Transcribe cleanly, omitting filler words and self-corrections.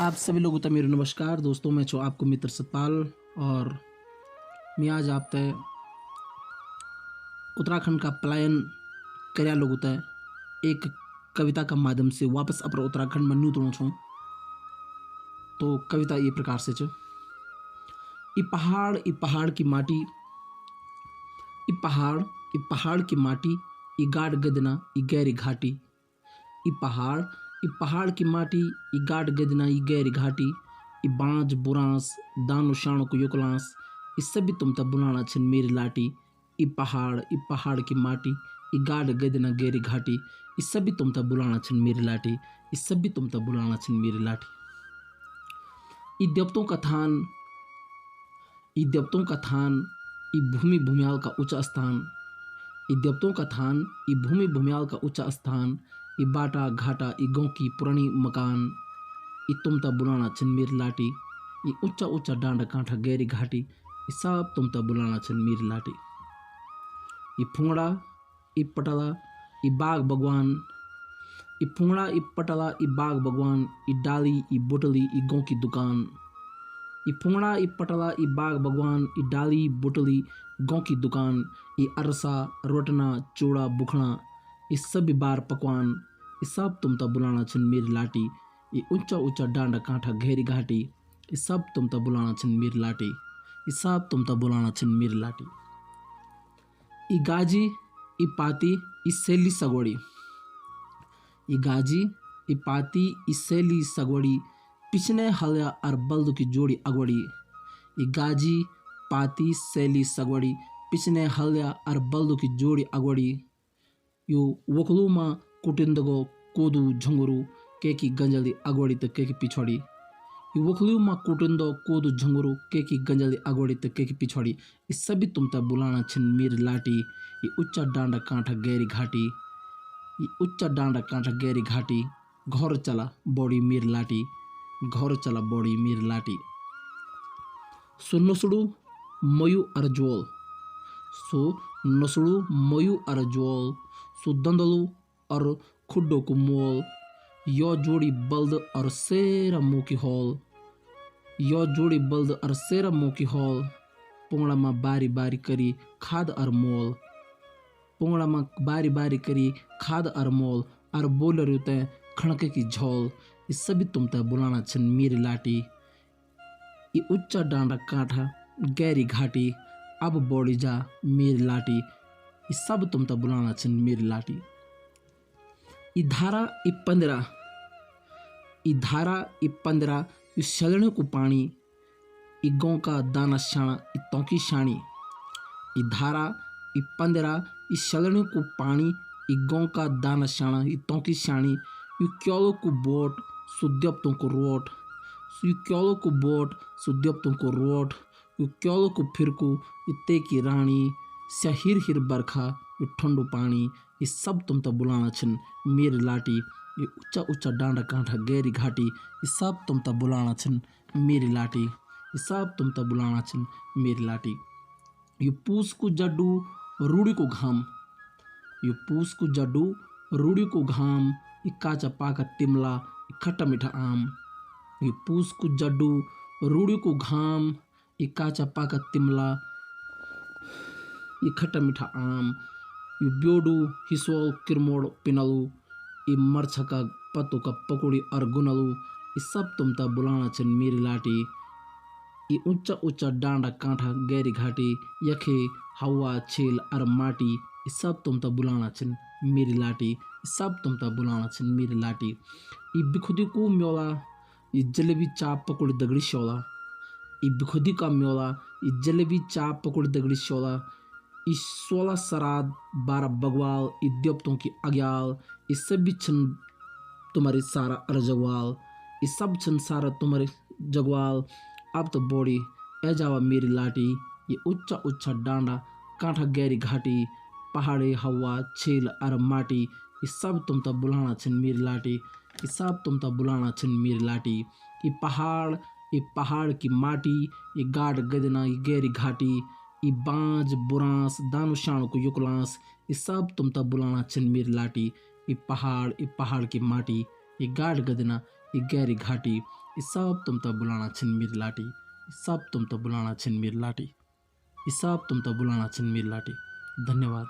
आप सभी लोगों को मेरा नमस्कार दोस्तों। मैं छो आपको मित्र सतपाल और मैं आज आप तय उत्तराखंड का पलायन कर्या लोगों तय एक कविता का माध्यम से वापस अपना उत्तराखंड में न्यू तोड़ो छूँ। तो कविता ये प्रकार से छ। ई पहाड़ की माटी, ई पहाड़ की माटी, ई गाढ़ गदना ई गहरी घाटी। ई पहाड़ की माटी, ई गाढ़ गदना ई गहरी घाटी। ई बांझ बुरांस दानो शाणो को युकलांस, ई सभी तुम तब बुलाना छन मेरी लाटी। ई पहाड़ की माटी, ई गाढ़ गदना गहरी घाटी। ई सभी तुम तब बुलाना छन मेरी लाटी, ई सभी तुम तब बुलाना छन मेरी लाटी। ई देवतों का थान, ई देवतों का थान, ई भूमि भूमियाल का ऊंचा स्थान। ई देवतों का थान, ई भूमि भूमियाल का ऊंचा स्थान। ई बाटा घाटा ई गाँव की पुरानी मकान। ई तुम तब बुलाना छन मेरी लाटी। ई ऊंचा ऊंचा डांडा कांठा गहरी घाटी, ई सब तुम तब बुलाना छन मेरी लाटी। ई फुंगड़ा ई पटला ई बाग बगवान, ई फुंगड़ा ई पटला ई बाग बगवान। ई डाली ई बोटली ई गाँव की दुकान। ई फुंगड़ा ई पटला ई बाग बगवान, ई डाली बोटली गाँव की दुकान। ई अरसा रोटना चूड़ा बुखड़ा ई सभी बार पकवान, ई सब तुम तब बुलाना छन मेरी लाटी। ई ऊंचा ऊंचा डांडा कांठा गहरी घाटी, ई सब तुम तब बुलाना छन मेरी लाटी, ई सब तुम तब बुलाना छन मेरी लाटी। ई गाजी ई पाती ई सैली सगवड़ी, ई गाजी ई पाती ई सैली सगवड़ी। पिछने हल्या और बल्द की जोड़ी अगवड़ी। ई गाजी पाती सैली सगवड़ी, पिछने हल्या और बल्द की जोड़ी अगवड़ी। यो वकलू मा कुटिंदगो कोदू झंगुरु, के की गंजली अगवड़ी तो के की पिछड़ी। यो वकलू मा कुटिंदो कोदू झंगुरु, के की गंजली अगवड़ी तो के की पिछड़ी। ये सभी तुम तब बुलाना छन मेरी लाटी। ये उच्चा डांडा कांठा गहरी घाटी, ये उच्चा डांडा कांठा गहरी घाटी। घर चला बॉडी मेरी लाटी, घर चला बॉडी मेरी लाटी। सो नसड़ू मयू अरजोल, सो नसड़ू मयू अरजोल। सो दंदलू और खुड्डो को मोल, यो जोड़ी बल्द और सेरा मुँह की हॉल। यो जोड़ी बल्द और सेरा मुँह की हॉल। पोंगड़ा में बारी बारी करी खाद और मोल, पोंगड़ा में बारी बारी करी खाद और मोल। और बोल रुते खणके की झोल, ये सभी तुम तक बुलाना छन मेरी लाटी। ये उच्चा डांडा कांठा गहरी घाटी, अब बोड़ी जा मेरी लाटी। ये सब तुम तक बुलाना छन मेरी लाटी। ई धारा ई पंदरा, ई धारा ई पंदरा ई सलने को पानी। ई गाँव का दाना शाना ई तौकी शानी। ई धारा ई पंदरा ई सलने को पानी, ई गाँव का दाना शाना ई तौकी शानी। यू क्योलो को बोट सुद्यप्तों को रोट, यू क्योलो को बोट सुद्यप्तों को रोट। यू क्योलो को फिरकू इत्ते की रानी, सहिर हिर बरखा यू ठंडो पानी। ये सब तुम तब बुलाना छन मेरी लाटी। ये ऊंचा ऊंचा डांडा कांठा गहरी घाटी, ये सब तुम तब बुलाना छन मेरी लाटी, ये सब तुम तब बुलाना छन मेरी लाटी। ये पूस को जड्डू रूड़ी को घाम, ये पूस को जड्डू रूड़ी को घाम। ये काचा पाका तिमला ये खट्टा मीठा आम। ये पूस को जड्डू रूड़ी को घाम, ये काचा पाका तिमला ये खट्टा मीठा आम। ये ब्योडू हिसोल किरमोड़ पिनलू, ये मरछा का पत्तों का पकौड़ी और गुनलू। ये सब तुम तब बुलाना छन मेरी लाटी। ये ऊंचा ऊंचा डांडा कांठा गहरी घाटी, यखे हवा छेल और माटी। ये सब तुम तब बुलाना छन मेरी लाटी, ये सब तुम तब बुलाना छन मेरी लाटी। ये बिखुदी को म्योला, ये जलेबी चाप पकौड़ी दगड़ी शोला। ये बिखुदी का म्योला, ये जलेबी चाप पकौड़ी दगड़ी शोला। ये 16 सराद 12 बगवाल, ये देवतों की अग्याल। ये सभी छन तुम्हारे सारा अरजगवाल, ये सब छन सारा तुम्हारे जगवाल। अब तो बॉडी ए जावा मेरी लाटी। ये उच्चा उच्चा डांडा कांठा गहरी घाटी, पहाड़ी हवा छेल और माटी। ये सब तुम तब बुलाना छन मेरी लाटी, ये सब तुम तब बुलाना छन मेरी लाटी। ये पहाड़ की माटी, ये गाढ़ गदना ये गहरी घाटी। ये बांझ बुरांस दानो शाणो को युकलांस, ये सब तुम तब बुलाना छन मेरी लाटी। ये पहाड़ की माटी, ये गाढ़ गदना ये गहरी घाटी। ई सब तुम तो बुलाना छिन मीर लाटी, ई सब तुम तो बुलाना छिन मीर लाटी, ई सब तुम तो बुलाना छिन मीर लाटी। धन्यवाद।